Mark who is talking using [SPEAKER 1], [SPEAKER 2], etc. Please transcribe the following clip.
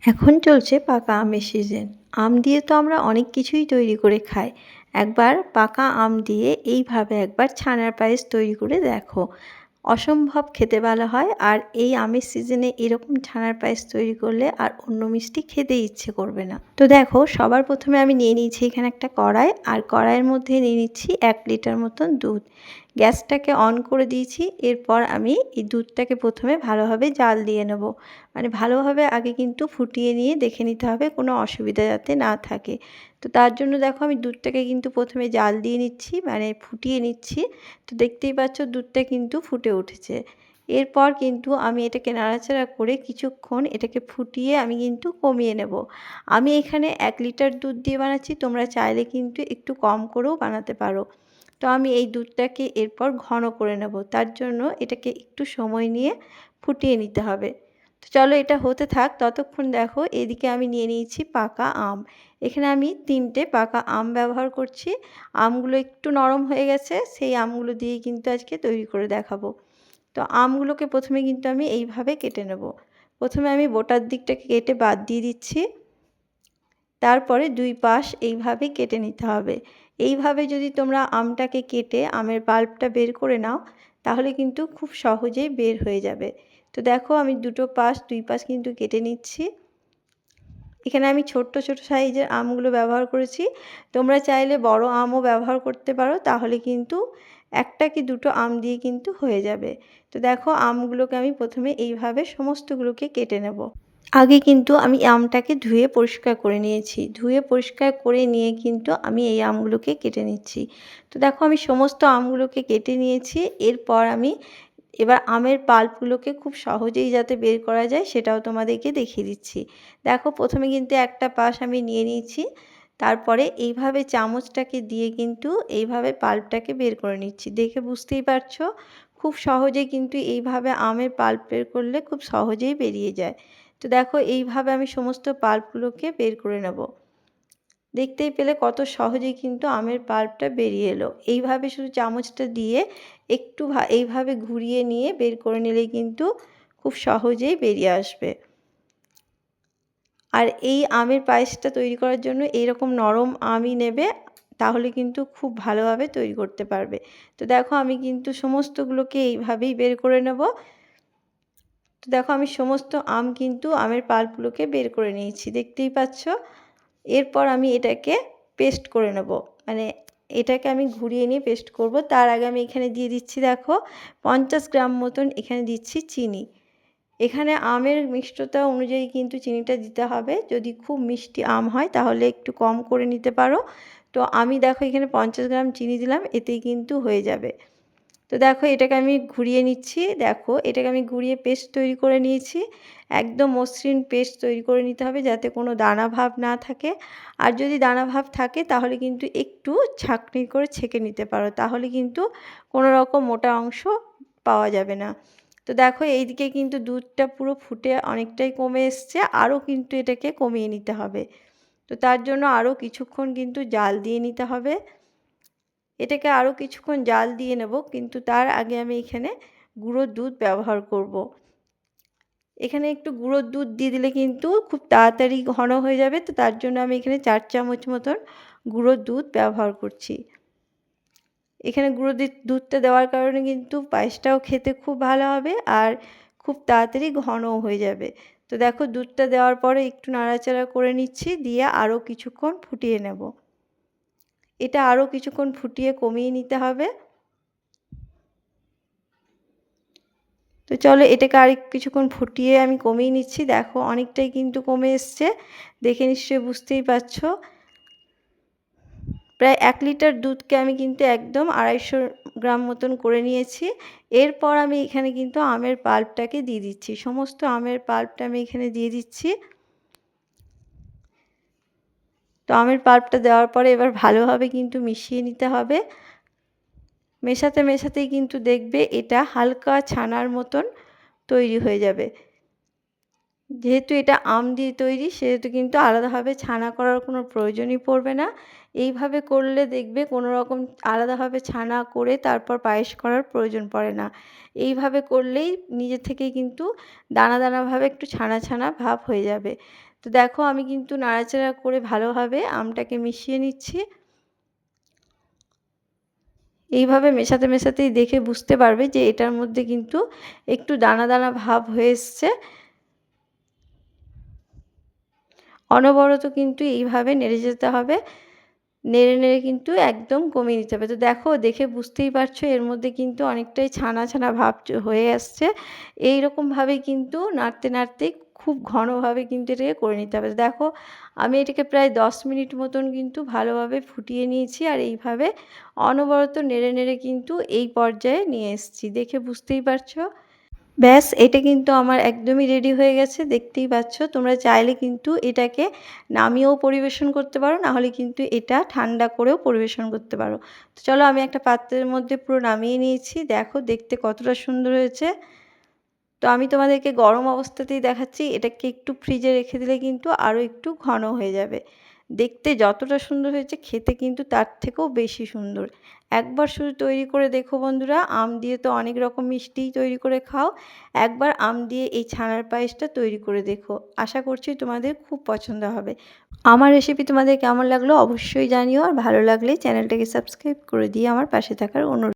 [SPEAKER 1] এখন চলছে পাকা আমের সিজন। আম দিয়ে তো আমরা অনেক কিছুই তৈরি করে খাই। একবার পাকা আম দিয়ে এইভাবে একবার ছানার পায়েস তৈরি করে দেখো। অসম্ভব খেতে ভালো হয়। আর এই আমের সিজনে এরকম ছানার পায়েস তৈরি করলে আর অন্য মিষ্টি খেতে ইচ্ছে করবে না। তো দেখো, সবার প্রথমে আমি নিয়ে নিয়েছি এখানে একটা কড়াই, আর কড়াইয়ের মধ্যে নিয়ে নিচ্ছি 1 লিটার মতন দুধ। গ্যাসটাকে অন করে দিয়েছি। এরপর আমি এই দুধটাকে প্রথমে ভালোভাবে জাল দিয়ে নেব। মানে ভালোভাবে আগে কিন্তু ফুটিয়ে নিয়ে দেখে নিতে হবে কোনো অসুবিধা যাতে না থাকে। তো তার জন্য দেখো, আমি দুধটাকে কিন্তু প্রথমে জাল দিয়ে নিচ্ছি, মানে ফুটিয়ে নিচ্ছি। তো দেখতেই পাচ্ছ দুধটা কিন্তু ফুটে উঠেছে। এরপর কিন্তু আমি এটাকে নাড়াচাড়া করে কিছুক্ষণ এটাকে ফুটিয়ে আমি কিন্তু কমিয়ে নেব। আমি এখানে 1 লিটার দুধ দিয়ে বানাচ্ছি, তোমরা চাইলে কিন্তু একটু কম করেও বানাতে পারো। তো আমি এই দুধটাকে এরপর ঘন করে নেব, তার জন্য এটাকে একটু সময় নিয়ে ফুটিয়ে নিতে হবে। তো চলো এটা হতে থাক, ততক্ষণ দেখো এদিকে আমি নিয়ে নিয়েছি পাকা আম। এখানে আমি 3টে পাকা আম ব্যবহার করছি। আমগুলো একটু নরম হয়ে গেছে, সেই আমগুলো দিয়েই কিন্তু আজকে তৈরি করে দেখাবো। তো আমগুলোকে প্রথমে কিন্তু আমি এইভাবে কেটে নেব। প্রথমে আমি বোটার দিকটাকে কেটে বাদ দিয়ে দিচ্ছি। তারপরে 2 পাশ এইভাবে কেটে নিতে হবে। এইভাবে যদি তোমরা আমটাকে কেটে আমের পাল্পটা বের করে নাও, তাহলে কিন্তু খুব সহজেই বের হয়ে যাবে। তো দেখো, আমি 2 পাশ 2 পাশ কিন্তু কেটে নিচ্ছি। এখানে আমি ছোট্ট ছোট সাইজের আমগুলো ব্যবহার করেছি। তোমরা চাইলে বড় আমও ব্যবহার করতে পারো, তাহলে কিন্তু 1টা কি 2টো আম দিয়ে কিন্তু হয়ে যাবে। তো দেখো, আমগুলোকে আমি প্রথমে এইভাবে সমস্তগুলোকে কেটে নেব। আগে কিন্তু আমি আমটাকে ধুয়ে পরিষ্কার করে নিয়েছি। ধুয়ে পরিষ্কার করে নিয়ে কিন্তু আমি এই আমগুলোকে কেটে নিচ্ছি। তো দেখো, আমি সমস্ত আমগুলোকে কেটে নিয়েছি। এরপর আমি এবার আমের পাল্পগুলোকে খুব সহজেই যাতে বের করা যায় সেটাও তোমাদেরকে দেখিয়ে দিচ্ছি। দেখো, প্রথমে কিন্তু একটা পাশ আমি নিয়ে নিয়েছি। তারপরে এইভাবে চামচটাকে দিয়ে কিন্তু এইভাবে পাল্পটাকে বের করে নিচ্ছি। দেখে বুঝতেই পারছো, খুব সহজেই কিন্তু এইভাবে আমের পাল্প বের করলে খুব সহজেই বেরিয়ে যায়। তো দেখো, এইভাবে আমি সমস্ত পাল্পগুলোকে বের করে নেব। দেখতেই পেলে কত সহজেই কিন্তু আমের পাল্পটা বেরিয়ে এলো। এইভাবে শুধু চামচটা দিয়ে একটু এইভাবে ঘুরিয়ে নিয়ে বের করে নিলেই কিন্তু খুব সহজেই বেরিয়ে আসবে। আর এই আমের পায়েসটা তৈরি করার জন্য এইরকম নরম আমই নেবে, তাহলে কিন্তু খুব ভালোভাবে তৈরি করতে পারবে। তো দেখো, আমি কিন্তু সমস্তগুলোকে এইভাবেই বের করে নেব। তো দেখো, আমি সমস্ত আম কিন্তু আমের পাল্পগুলোকে বের করে নিয়েছি, দেখতেই পাচ্ছ। এরপর আমি এটাকে পেস্ট করে নেব, মানে এটাকে আমি ঘুরিয়ে নিয়ে পেস্ট করব। তার আগে আমি এখানে দিয়ে দিচ্ছি, দেখো 50 গ্রাম মতন এখানে দিচ্ছি চিনি। এখানে আমের মিষ্টতা অনুযায়ী কিন্তু চিনিটা দিতে হবে। যদি খুব মিষ্টি আম হয় তাহলে একটু কম করে নিতে পারো। তো আমি দেখো এখানে 50 গ্রাম চিনি দিলাম, এতেই কিন্তু হয়ে যাবে। তো দেখো, এটাকে আমি ঘুরিয়ে নিচ্ছি। দেখো, এটাকে আমি ঘুরিয়ে পেস্ট তৈরি করে নিয়েছি। একদম মসৃণ পেস্ট তৈরি করে নিতে হবে, যাতে কোনো দানা ভাব না থাকে। আর যদি দানা ভাব থাকে তাহলে কিন্তু একটু ছাঁকনি করে ছেঁকে নিতে পারো, তাহলে কিন্তু কোনো রকম মোটা অংশ পাওয়া যাবে না। তো দেখো, এইদিকে কিন্তু দুধটা পুরো ফুটে অনেকটাই কমে এসছে, আরও কিন্তু এটাকে কমিয়ে নিতে হবে। তো তার জন্য আরও কিছুক্ষণ কিন্তু জাল দিয়ে নিতে হবে। এটাকে আরও কিছুক্ষণ জাল দিয়ে নেব, কিন্তু তার আগে আমি এখানে গুঁড়ো দুধ ব্যবহার করব। এখানে একটু গুঁড়ো দুধ দিয়ে দিলে কিন্তু খুব তাড়াতাড়ি ঘন হয়ে যাবে। তো তার জন্য আমি এখানে 4 চামচ মতন গুঁড়ো দুধ ব্যবহার করছি। এখানে গুঁড়ো দুধটা দেওয়ার কারণে কিন্তু পায়েসটাও খেতে খুব ভালো হবে, আর খুব তাড়াতাড়ি ঘনও হয়ে যাবে। তো দেখো, দুধটা দেওয়ার পরে একটু নাড়াচাড়া করে নিচ্ছি, দিয়ে আরও কিছুক্ষণ ফুটিয়ে নেব। এটা আরও কিছুক্ষণ ফুটিয়ে কমিয়ে নিতে হবে। তো চলো, এটাকে আর কিছুক্ষণ ফুটিয়ে আমি কমিয়ে নিচ্ছি। দেখো, অনেকটাই কিন্তু কমে এসছে, দেখে নিশ্চয়ই বুঝতেই পারছো। প্রায় 1 লিটার দুধকে আমি কিন্তু একদম 250 গ্রাম মতন করে নিয়েছি। এরপর আমি এখানে কিন্তু আমের পাল্পটাকে দিয়ে দিচ্ছি। সমস্ত আমের পাল্পটা আমি এখানে দিয়ে দিচ্ছি। তো আমের পাল্পটা দেওয়ার পরে এবার ভালোভাবে কিন্তু মিশিয়ে নিতে হবে। মেশাতে মেশাতেই কিন্তু দেখবে এটা হালকা ছানার মতন তৈরি হয়ে যাবে। যেহেতু এটা আম দিয়ে তৈরি সেহেতু কিন্তু আলাদাভাবে ছানা করার কোনো প্রয়োজনই পড়বে না। এইভাবে করলে দেখবে কোনো রকম আলাদাভাবে ছানা করে তারপর পায়েস করার প্রয়োজন পড়ে না। এইভাবে করলেই নিজে থেকেই কিন্তু দানা দানাভাবে একটু ছানা ছানা ভাব হয়ে যাবে। তো দেখো আমি কিন্তু নাড়াচাড়া করে ভালোভাবে আমটাকে মিশিয়ে নিচ্ছি। এইভাবে মেশাতে মেশাতেই দেখে বুঝতে পারবে যে এটার মধ্যে কিন্তু একটু দানা দানা ভাব হয়ে এসছে। অনবরত কিন্তু এইভাবে নেড়ে যেতে হবে। নেড়ে নেড়ে কিন্তু একদম কমিয়ে নিতে হবে। তো দেখো দেখে বুঝতেই পারছো এর মধ্যে কিন্তু অনেকটাই ছানা ছানা ভাব হয়ে আসছে। এইরকমভাবেই কিন্তু নাড়তে নাড়তে খুব ঘনভাবে কিন্তু এটাকে করে নিতে হবে। দেখো আমি এটাকে প্রায় 10 মিনিট মতন কিন্তু ভালোভাবে ফুটিয়ে নিয়েছি আর এইভাবে অনবরত নেড়ে নেড়ে কিন্তু এই পর্যায়ে নিয়ে এসেছি। দেখে বুঝতেই পারছো। ব্যাস এটা কিন্তু আমার একদমই রেডি হয়ে গেছে, দেখতেই পাচ্ছ। তোমরা চাইলে কিন্তু এটাকে নামিয়েও পরিবেশন করতে পারো, না হলে কিন্তু এটা ঠান্ডা করেও পরিবেশন করতে পারো। তো চলো আমি একটা পাত্রের মধ্যে পুরো নামিয়ে নিয়েছি। দেখো দেখতে কতটা সুন্দর হয়েছে। তো আমি তোমাদেরকে গরম অবস্থাতেই দেখাচ্ছি। এটাকে একটু ফ্রিজে রেখে দিলে কিন্তু আরও একটু ঘন হয়ে যাবে। দেখতে যতটা সুন্দর হয়েছে খেতে কিন্তু তার থেকেও বেশি সুন্দর। একবার শুধু তৈরি করে দেখো বন্ধুরা। আম দিয়ে তো অনেক রকম মিষ্টিই তৈরি করে খাও। একবার আম দিয়ে এই ছানার পায়েসটা তৈরি করে দেখো। আশা করছি তোমাদের খুব পছন্দ হবে। আমার রেসিপি তোমাদের কেমন লাগলো অবশ্যই জানিও, আর ভালো লাগলে চ্যানেলটাকে সাবস্ক্রাইব করে দিয়ে আমার পাশে থাকার অনুরোধ।